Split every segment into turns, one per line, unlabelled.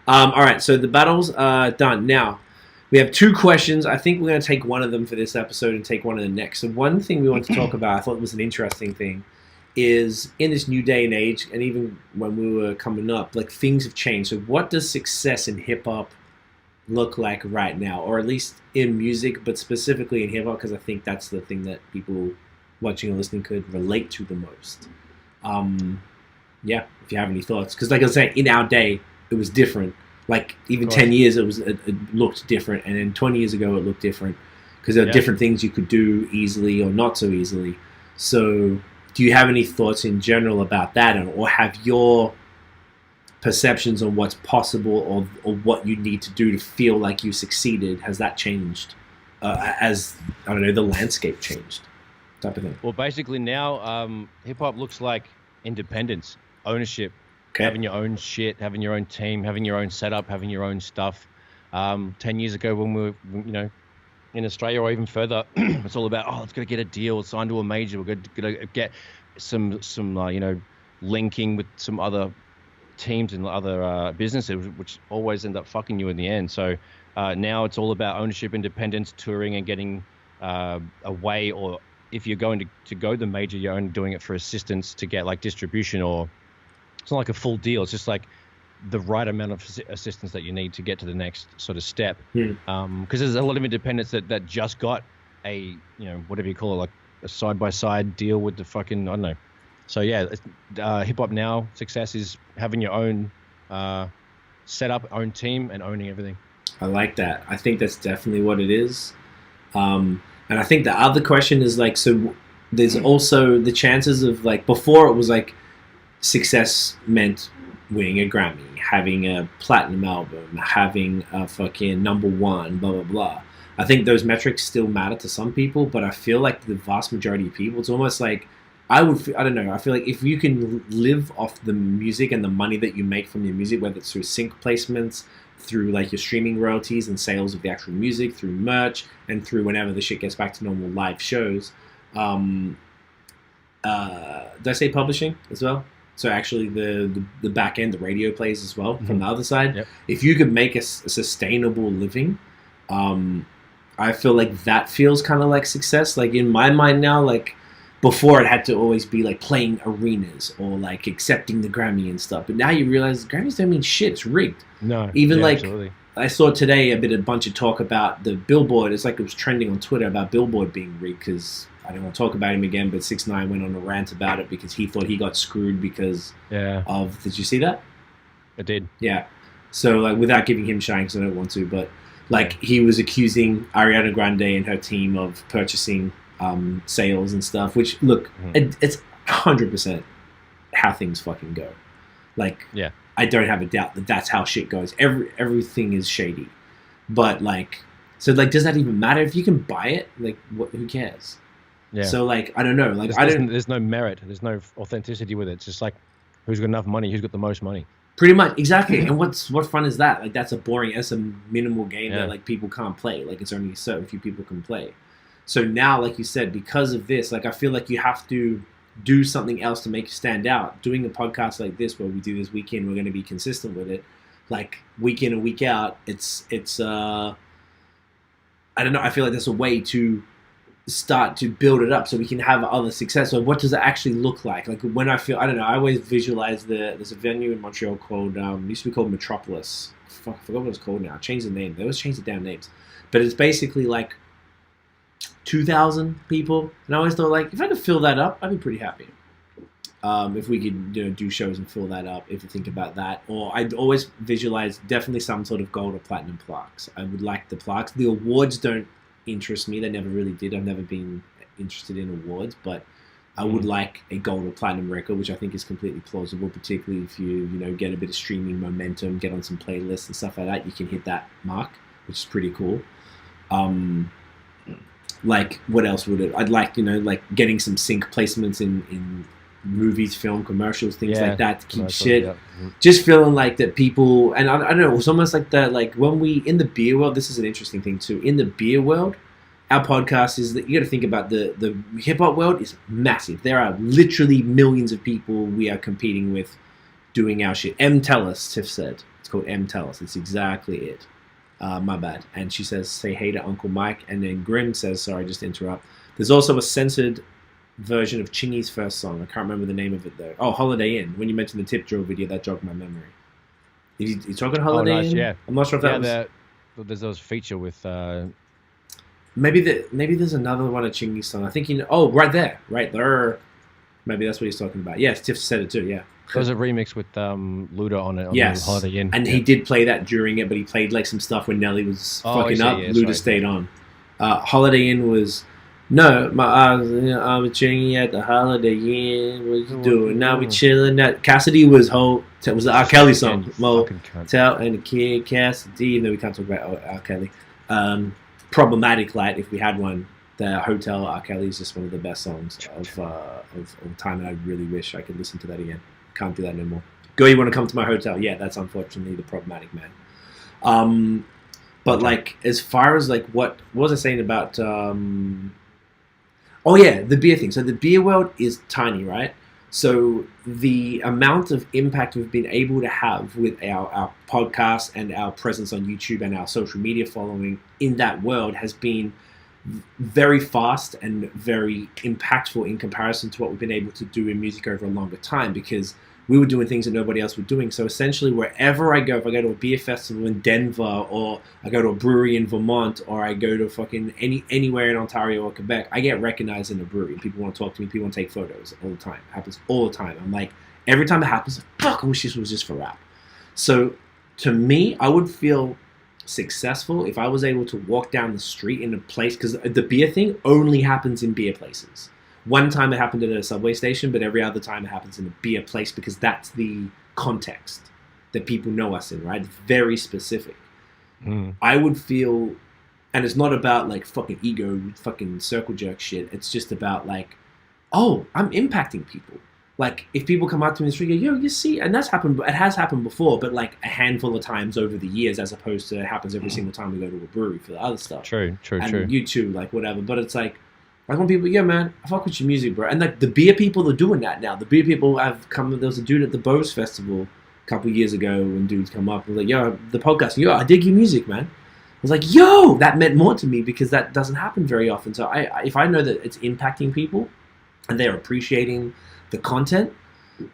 All right, so the battles are done. Now, we have two questions. I think we're going to take one of them for this episode and take one of the next. So one thing we want to talk about, I thought was an interesting thing, is in this new day and age, and even when we were coming up, like things have changed. So what does success in hip-hop look like right now? Or at least in music, but specifically in hip-hop, because I think that's the thing that people watching or listening could relate to the most. Yeah, if you have any thoughts. Because like I was saying, in our day, it was different. Like even 10 years, it looked different, and then 20 years ago, it looked different because there are different things you could do easily or not so easily. So, do you have any thoughts in general about that, or have your perceptions on what's possible or what you need to do to feel like you succeeded? Has that changed as I don't know the landscape changed, type of thing?
Well, basically now, hip hop looks like independence, ownership. Okay. Having your own shit, having your own team, having your own setup, having your own stuff. 10 years ago when we were, in Australia or even further, it's all about, let's go get a deal, sign to a major, we're going to get some linking with some other teams and other businesses, which always end up fucking you in the end. So now it's all about ownership, independence, touring and getting away, or if you're going to go the major, you're only doing it for assistance to get like distribution, or it's not like a full deal. It's just like the right amount of assistance that you need to get to the next sort of step. Because there's a lot of independents that just got a, whatever you call it, like a side-by-side deal with the fucking, I don't know. So yeah, hip-hop now, success is having your own setup, own team, and owning everything.
I like that. I think that's definitely what it is. And I think the other question is like, so there's also the chances of like, before it was like, success meant winning a Grammy, having a platinum album, having a fucking #1, blah, blah, blah. I think those metrics still matter to some people, but I feel like the vast majority of people, it's almost like, I don't know, I feel like if you can live off the music and the money that you make from your music, whether it's through sync placements, through like your streaming royalties and sales of the actual music, through merch, and through whenever the shit gets back to normal live shows. Did I say publishing as well? So actually the back end, the radio plays as well from the other side. Yep. If you could make a sustainable living, I feel like that feels kind of like success. Like in my mind now, like before it had to always be like playing arenas or like accepting the Grammy and stuff. But now you realize Grammys don't mean shit. It's rigged.
No.
Even like
absolutely.
I saw today a bunch of talk about the Billboard. It's like it was trending on Twitter about Billboard being rigged because I don't want to talk about him again, but 6ix9ine went on a rant about it because he thought he got screwed because of... Did you see that?
I did.
Yeah. So, like, without giving him shine, because I don't want to, but, like, he was accusing Ariana Grande and her team of purchasing sales and stuff, which, look, it's 100% how things fucking go. Like, I don't have a doubt that that's how shit goes. Everything is shady. But, like... So, like, does that even matter? If you can buy it, like, who cares? Yeah. So, like, I don't know. Like,
there's no merit. There's no authenticity with it. It's just like, who's got enough money? Who's got the most money?
Pretty much, exactly. And what fun is that? Like, that's a minimal game that like people can't play. Like, it's only a certain few people can play. So now, like you said, because of this, like, I feel like you have to do something else to make you stand out. Doing a podcast like this, where we do this week in, we're going to be consistent with it. Like, week in and week out, it's I don't know. I feel like there's a way to start to build it up so we can have other success. So what does it actually look like? Like when I don't know, I always visualize there's a venue in Montreal called, used to be called Metropolis. Fuck, I forgot what it's called now. I changed the name. They always change the damn names. But it's basically like 2,000 people. And I always thought, like, if I could fill that up, I'd be pretty happy. If we could do shows and fill that up, if you think about that. Or I'd always visualize definitely some sort of gold or platinum plaques. I would like the plaques. The awards don't interest me. They never really did. I've never been interested in awards, but I would like a gold or platinum record, which I think is completely plausible, particularly if you get a bit of streaming momentum, get on some playlists and stuff like that. You can hit that mark, which is pretty cool. Like, what else would it... I'd like, like getting some sync placements in movies, film, commercials, things like that to keep shit. Just feeling like that people... And I don't know, it's almost like that, like when we... In the beer world, this is an interesting thing too. In the beer world, our podcast is that you got to think about the hip-hop world is massive. There are literally millions of people we are competing with doing our shit. Tellus, Tiff said. It's called M Tells. It's exactly it. My bad. And she says, say hey to Uncle Mike. And then Grim says, sorry, just to interrupt. There's also a censored version of Chingy's first song. I can't remember the name of it though. Oh, Holiday Inn. When you mentioned the tip drill video, that jogged my memory. You talking Holiday Inn?
Yeah.
I'm not sure if that was...
There's those feature with...
Maybe there's another one of Chingy's song. I think oh, right there. Maybe that's what he's talking about. Yes, Tiff said it too, yeah.
There was a remix with Luda on it.
Yes,
Holiday Inn.
And he did play that during it, but he played like some stuff when Nelly was fucking up. Yeah, Luda stayed on. Holiday Inn was... No, I was Chingy at the Holiday Inn. What you doing? Now we chilling. That Cassidy was the R. Kelly song. Motel and the Kid Cassidy. Even though we can't talk about R. Kelly. Problematic Light, if we had one. The Hotel R. Kelly is just one of the best songs of all time, and I really wish I could listen to that again. Can't do that no more. Girl, you want to come to my hotel? Yeah, that's unfortunately the Problematic Man. But like, as far as like what was I saying about? Oh yeah, the beer thing. So the beer world is tiny, right? So the amount of impact we've been able to have with our podcast and our presence on YouTube and our social media following in that world has been very fast and very impactful in comparison to what we've been able to do in music over a longer time, because we were doing things that nobody else was doing. So essentially, wherever I go, if I go to a beer festival in Denver, or I go to a brewery in Vermont, or I go to fucking anywhere in Ontario or Quebec, I get recognized in a brewery. People want to talk to me. People want to take photos all the time. It happens all the time. I'm like, every time it happens, fuck, I wish this was just for rap. So to me, I would feel successful if I was able to walk down the street in a place, because the beer thing only happens in beer places. One time it happened at a subway station, but every other time it happens in a beer place, because that's the context that people know us in, right? It's very specific. I would feel, and it's not about like fucking ego, fucking circle jerk shit. It's just about like, oh, I'm impacting people. Like, if people come up to me in the street and go, yo, you see, and that's happened, it has happened before, but like a handful of times over the years, as opposed to it happens every single time we go to a brewery for the other stuff.
True.
And you too, like whatever. But it's like when people, yeah, man, I fuck with your music, bro. And like the beer people are doing that now. The beer people have come. There was a dude at the Bose Festival a couple of years ago when dudes come up and was like, yo, the podcast, yo, I dig your music, man. I was like, yo, that meant more to me, because that doesn't happen very often. So if I know that it's impacting people and they're appreciating the content,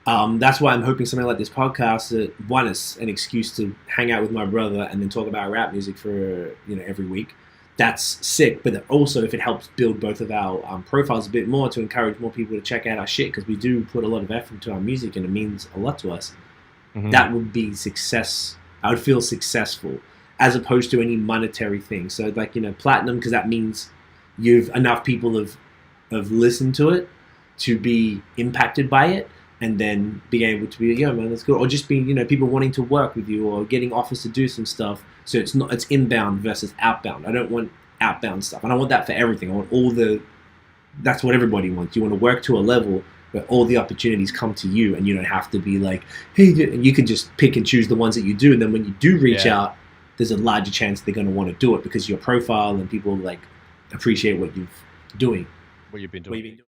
that's why I'm hoping something like this podcast, that one is an excuse to hang out with my brother and then talk about rap music for every week. That's sick. But also, if it helps build both of our profiles a bit more to encourage more people to check out our shit, because we do put a lot of effort into our music and it means a lot to us, that would be success. I would feel successful, as opposed to any monetary thing. So like, platinum, because that means enough people have listened to it to be impacted by it, and then being able to be, yeah, man, that's good. Or just being, people wanting to work with you, or getting offers to do some stuff. So it's inbound versus outbound. I don't want outbound stuff. I don't want that for everything. I want that's what everybody wants. You want to work to a level where all the opportunities come to you, and you don't have to be like, hey, and you can just pick and choose the ones that you do. And then when you do reach out, there's a larger chance they're going to want to do it, because your profile and people like appreciate what you've been doing.